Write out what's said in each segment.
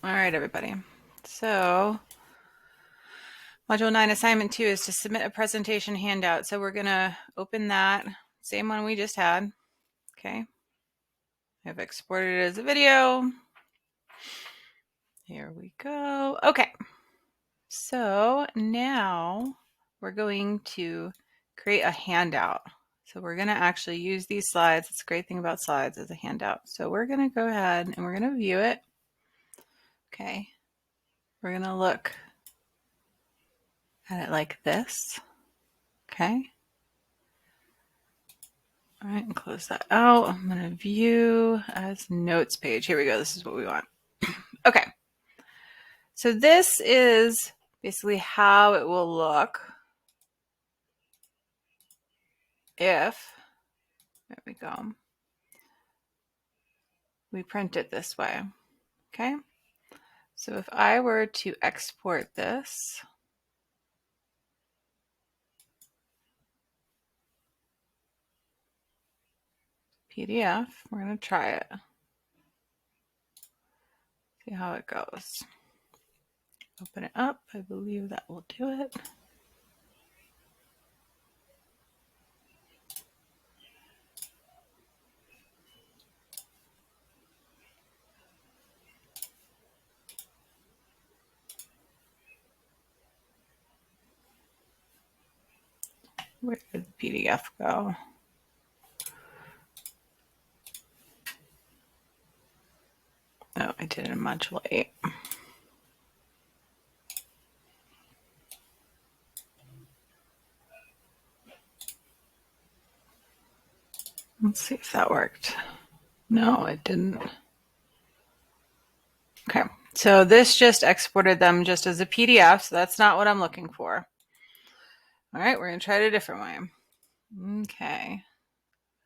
All right, everybody. So Module 9, Assignment 2 is to submit a presentation handout. So we're going to open that, same one we just had. Okay. I've exported it as a video. Here we go. Okay. So now we're going to create a handout. So we're going to actually use these slides. It's a great thing about slides as a handout. So we're going to go ahead and we're going to view it. Okay. We're going to look at it like this. Okay. All right, and close that out. I'm going to view as notes page. Here we go. This is what we want. Okay. So this is basically how it will look if, there we go, we print it this way. Okay. So if I were to export this, PDF, we're going to try it. See how it goes. Open it up. I believe that will do it. Where did the PDF go? Oh, I did it in Module 8. Let's see if that worked. No, it didn't. Okay, so this just exported them just as a PDF, so that's not what I'm looking for. All right, we're going to try it a different way. Okay,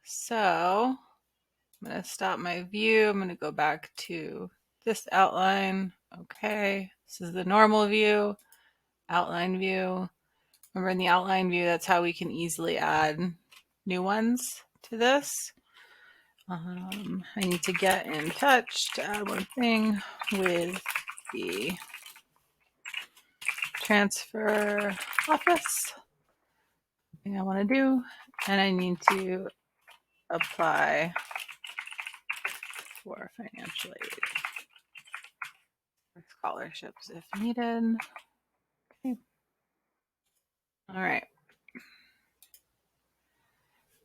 so I'm going to stop my view. I'm going to go back to this outline. Okay, this is the normal view, outline view. Remember, in the outline view, that's how we can easily add new ones to this. I need to get in touch to add one thing with the transfer office. Thing I want to do, and I need to apply for financial aid or scholarships if needed. Okay. All right.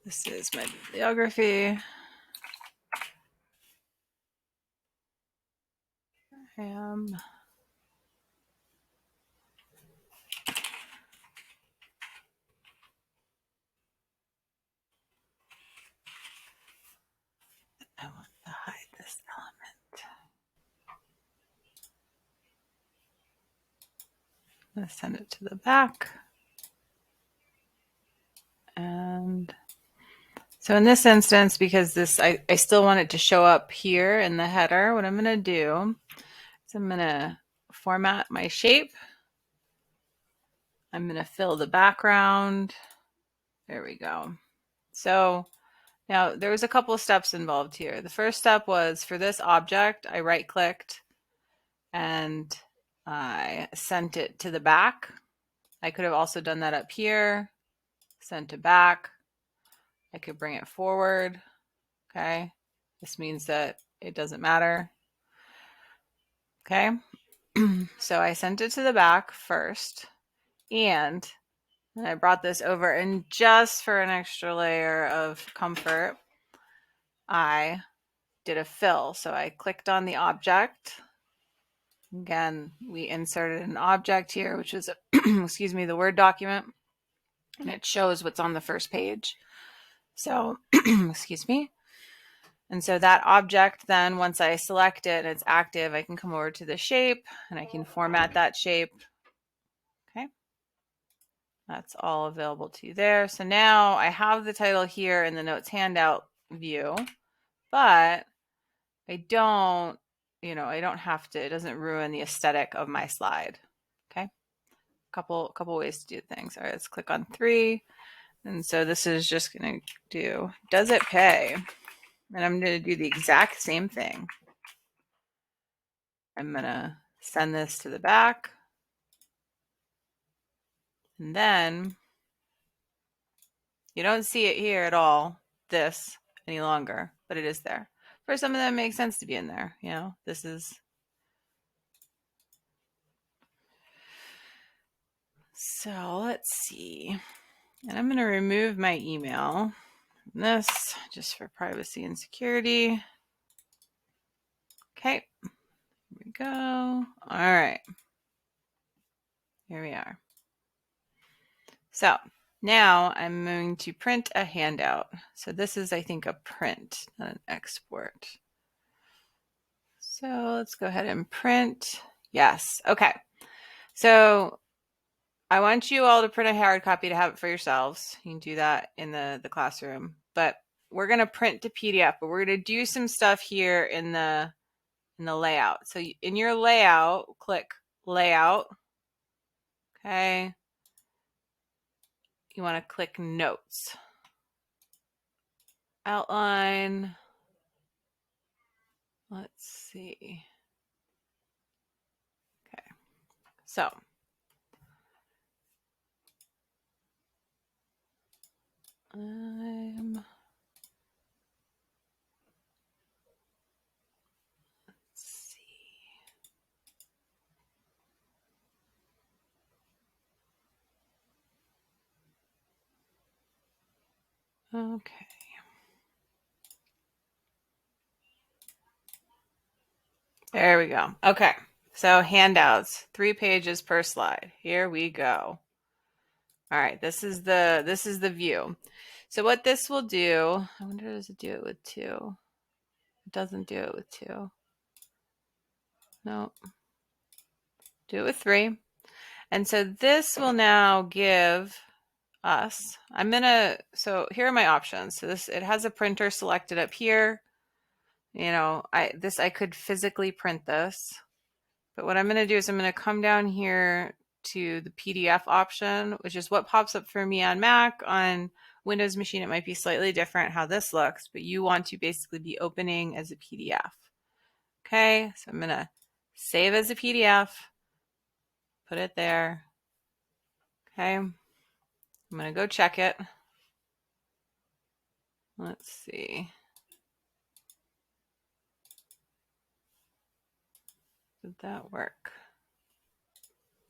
This is my bibliography. I am I want to hide this element. I'm going to send it to the back. And so in this instance, because this I still want it to show up here in the header, what I'm going to do is I'm going to format my shape. I'm going to fill the background. There we go. So now there was a couple of steps involved here. The first step was for this object, I right-clicked and I sent it to the back. I could have also done that up here, sent to back. I could bring it forward. Okay. This means that it doesn't matter. Okay. So I sent it to the back first, and I brought this over, and just for an extra layer of comfort, I did a fill. So I clicked on the object. Again, we inserted an object here, which is, excuse me, the Word document, and it shows what's on the first page. So, excuse me. And so that object, then once I select it and it's active, I can come over to the shape and I can format that shape. Okay. That's all available to you there. So now I have the title here in the notes handout view, but I don't, I don't have to, it doesn't ruin the aesthetic of my slide. Okay. Couple ways to do things. All right, let's click on 3. And so this is just going to do, does it pay? And I'm going to do the exact same thing. I'm going to send this to the back. And then you don't see it here at all, this any longer, but it is there. For some of them, it makes sense to be in there. You know, this is. So let's see. And I'm going to remove my email from this just for privacy and security. Okay, here we go. All right, here we are. So now I'm going to print a handout. So this is, I think, a print, not an export. So let's go ahead and print. Yes. Okay. So I want you all to print a hard copy to have it for yourselves. You can do that in the classroom. But we're going to print to PDF, but we're going to do some stuff here in the layout. So in your layout, click Layout. Okay. You want to click Notes. Outline. Let's see. Okay. So let's see. Okay. There we go. Okay. So handouts, 3 pages per slide. Here we go. All right, this is the view. So what this will do, I wonder, does it do it with 2? It doesn't do it with 2. No. Do it with 3. And so this will now give us, so here are my options. So it has a printer selected up here. You know, I could physically print this, but what I'm going to do is I'm going to come down here to the PDF option, which is what pops up for me on Mac. On Windows machine, it might be slightly different how this looks, but you want to basically be opening as a PDF. Okay, so I'm going to save as a PDF, put it there. Okay, I'm going to go check it. Let's see. Did that work?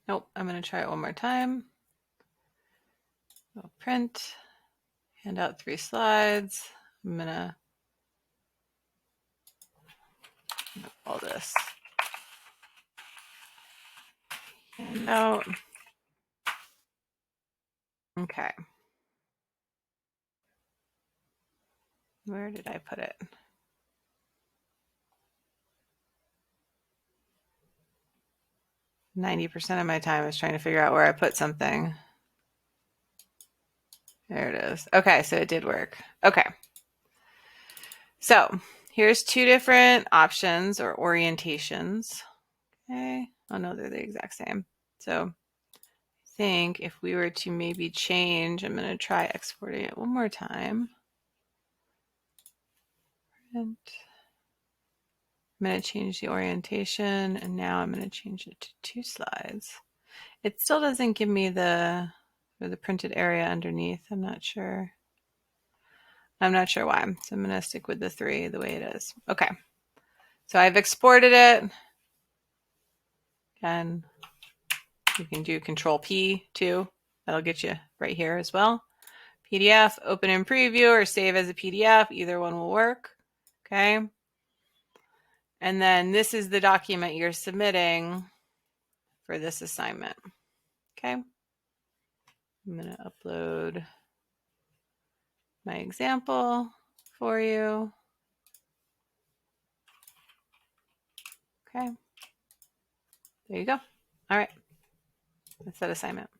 Nope, I'm going to try it one more time. I'll print, handout 3 slides. I'm going to call this handout. Okay. Where did I put it? %of my time is trying to figure out where I put something. There it is. Okay, so it did work. Okay. So here's 2 different options or orientations. Okay. Oh no, they're the exact same. So I think if we were to maybe change, I'm going to try exporting it one more time. And I'm going to change the orientation, and now I'm going to change it to 2 slides. It still doesn't give me the printed area underneath. I'm not sure why. So I'm going to stick with the 3 the way it is. Okay. So I've exported it. And you can do Control P too. That'll get you right here as well. PDF, open in preview, or save as a PDF. Either one will work. Okay. And then this is the document you're submitting for this assignment. Okay. I'm going to upload my example for you. Okay. There you go. All right. That's that assignment.